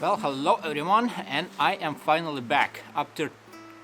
Well, hello everyone, and I am finally back after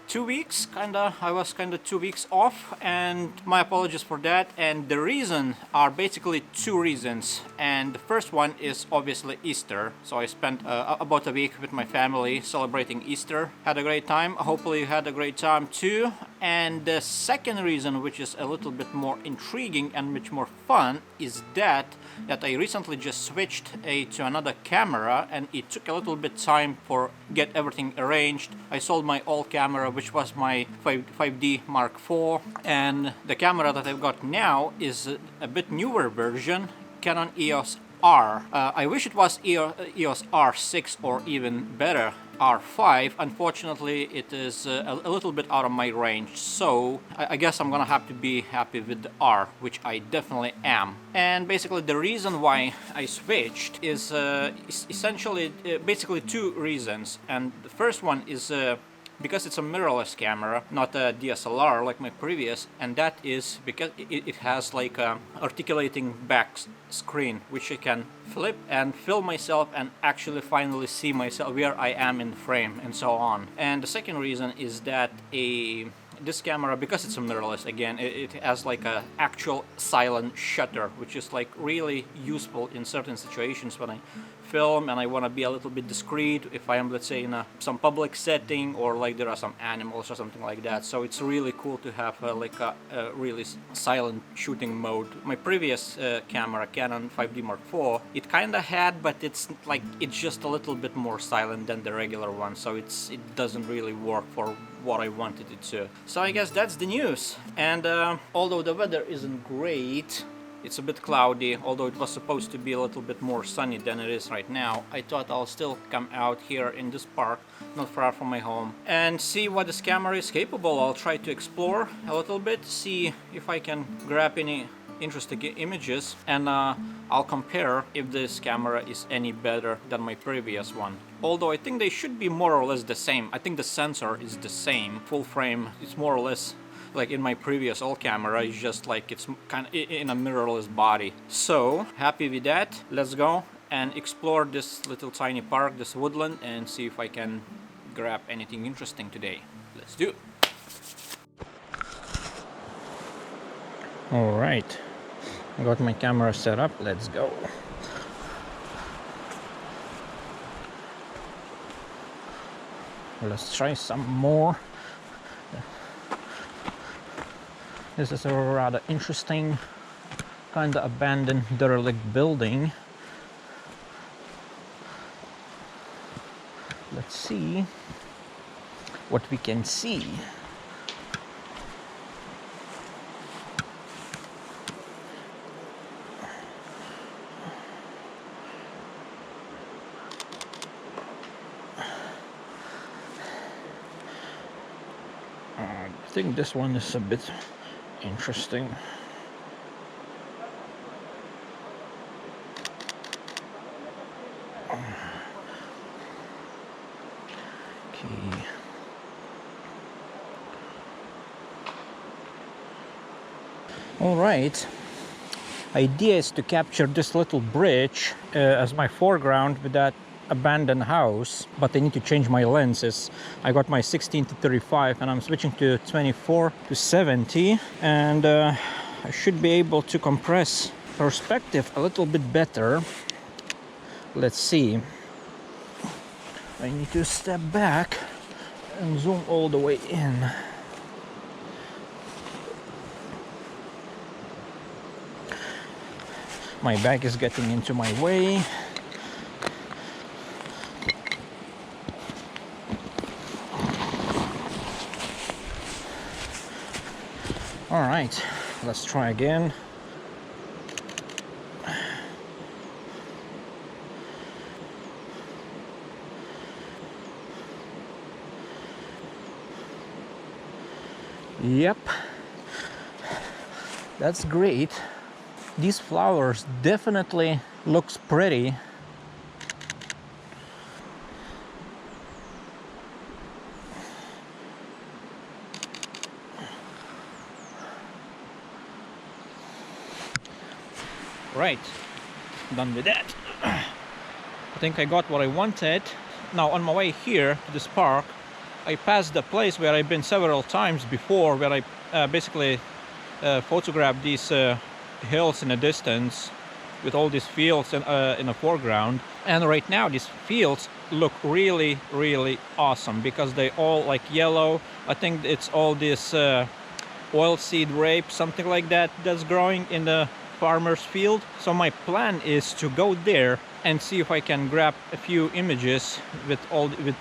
2 weeks. I was 2 weeks off, and my apologies for that. And the reason are basically two reasons. And the first one is obviously Easter. So I spent about a week with my family celebrating Easter. Had a great time. Hopefully you had a great time too. And the second reason, which is a little bit more intriguing and much more fun, is that I recently just switched to another camera, and it took a little bit time for get everything arranged. I sold my old camera, which was my 5D Mark IV, and the camera that I've got now is a bit newer version, Canon EOS R. I wish it was EOS R6 or even better, R5. Unfortunately, it is a little bit out of my range, so I guess I'm gonna have to be happy with the R, which I definitely am. And basically the reason why I switched is essentially basically two reasons. And the first one is because it's a mirrorless camera, not a DSLR like my previous, and that is because it has like a articulating back screen, which I can flip and film myself and actually finally see myself where I am in frame and so on. And the second reason is that this camera, because it's a mirrorless, again, it has like a actual silent shutter, which is like really useful in certain situations when I film and I want to be a little bit discreet, if I am, let's say, in some public setting, or like there are some animals or something like that. So it's really cool to have like a really silent shooting mode. My previous camera, Canon 5D Mark IV, it kind of had, but it's just a little bit more silent than the regular one, so it doesn't really work for what I wanted it to. So I guess that's the news. And although the weather isn't great, it's a bit cloudy, although it was supposed to be a little bit more sunny than it is right now, I thought I'll still come out here in this park, not far from my home, and see what this camera is capable. I'll try to explore a little bit, see if I can grab any interesting images, and I'll compare if this camera is any better than my previous one. Although I think they should be more or less the same. I think the sensor is the same. Full frame, it's more or less like in my previous old camera, it's just like it's kind of in a mirrorless body. So happy with that. Let's go and explore this little tiny park, this woodland, and see if I can grab anything interesting today. Let's do it. All right, I got my camera set up. Let's go. Let's try some more. This is a rather interesting kind of abandoned derelict building. Let's see what we can see. I think this one is a bit interesting. Okay. All right. Idea is to capture this little bridge as my foreground with that abandoned house, but I need to change my lenses. I got my 16 to 35 and I'm switching to 24 to 70, and I should be able to compress perspective a little bit better. Let's see. I need to step back and zoom all the way in. My bag is getting into my way. All right, let's try again. Yep, that's great. These flowers definitely looks pretty. Right, done with that. I think I got what I wanted. Now on my way here to this park, I passed the place where I've been several times before, where I basically photographed these hills in the distance with all these fields in the foreground. And right now these fields look really awesome because they all like yellow. I think it's all this oilseed rape, something like that, that's growing in the farmer's field. So my plan is to go there and see if I can grab a few images with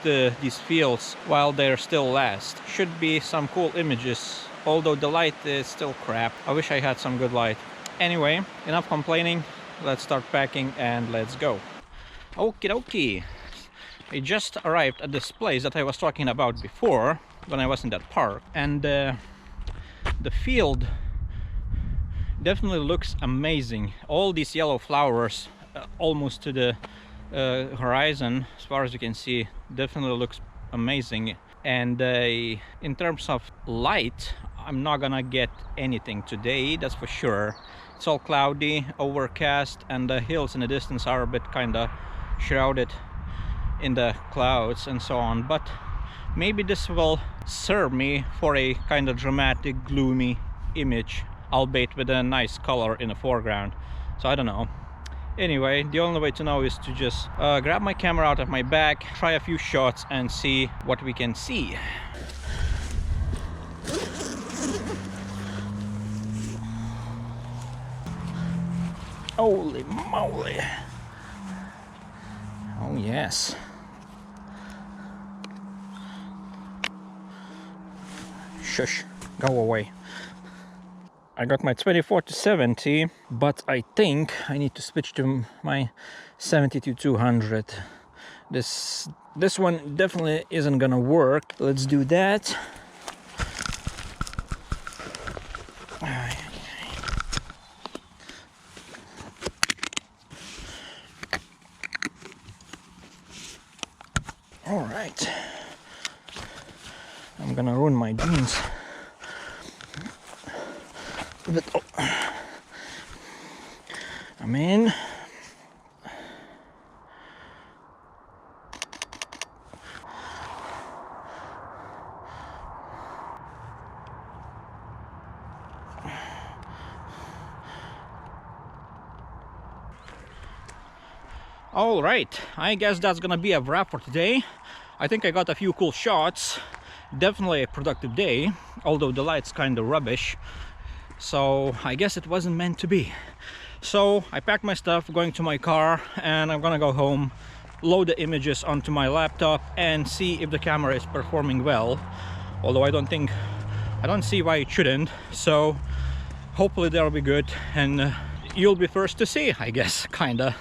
these fields while they're still last. Should be some cool images, although the light is still crap. I wish I had some good light. Anyway, enough complaining. Let's start packing and let's go. Okie dokie. I just arrived at this place that I was talking about before when I was in that park, and the field definitely looks amazing. All these yellow flowers almost to the horizon, as far as you can see, definitely looks amazing. And in terms of light, I'm not gonna get anything today, that's for sure. It's all cloudy, overcast, and the hills in the distance are a bit kind of shrouded in the clouds and so on. But maybe this will serve me for a kind of dramatic, gloomy image, albeit with a nice color in the foreground. So I don't know. Anyway, the only way to know is to just grab my camera out of my bag, try a few shots, and see what we can see. Holy moly! Oh yes. Shush, go away. I got my 24-70, but I think I need to switch to my 70-200. This one definitely isn't gonna work. Let's do that. All right. I'm gonna ruin my jeans. But oh, I'm in. All right, I guess that's gonna be a wrap for today. I think I got a few cool shots. Definitely a productive day, although the light's kind of rubbish. So I guess it wasn't meant to be. So I packed my stuff, going to my car, and I'm gonna go home, load the images onto my laptop, and see if the camera is performing well. Although I don't see why it shouldn't. So hopefully that'll be good, and you'll be first to see, I guess, kinda.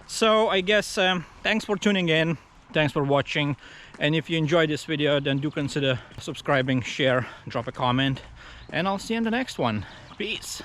So I guess thanks for tuning in, thanks for watching, and if you enjoyed this video, then do consider subscribing, share, drop a comment, and I'll see you in the next one. Peace.